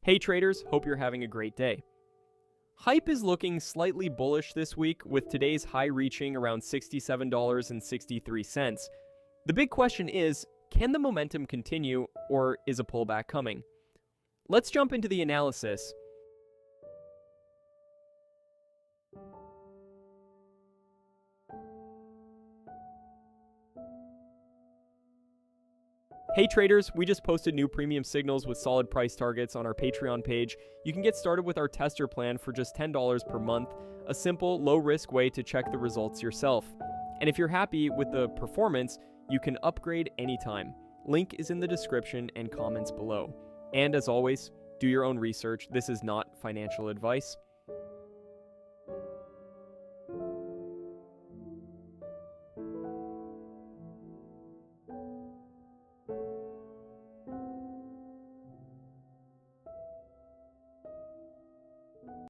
Hey traders, hope you're having a great day. Hype is looking slightly bullish this week, with today's high reaching around $67.63. The big question is, can the momentum continue, or is a pullback coming? Let's jump into the analysis. Hey traders, we just posted new premium signals with solid price targets on our Patreon page. You can get started with our tester plan for just $10 per month, a simple, low-risk way to check the results yourself. And if you're happy with the performance, you can upgrade anytime. Link is in the description and comments below. And as always, do your own research. This is not financial advice.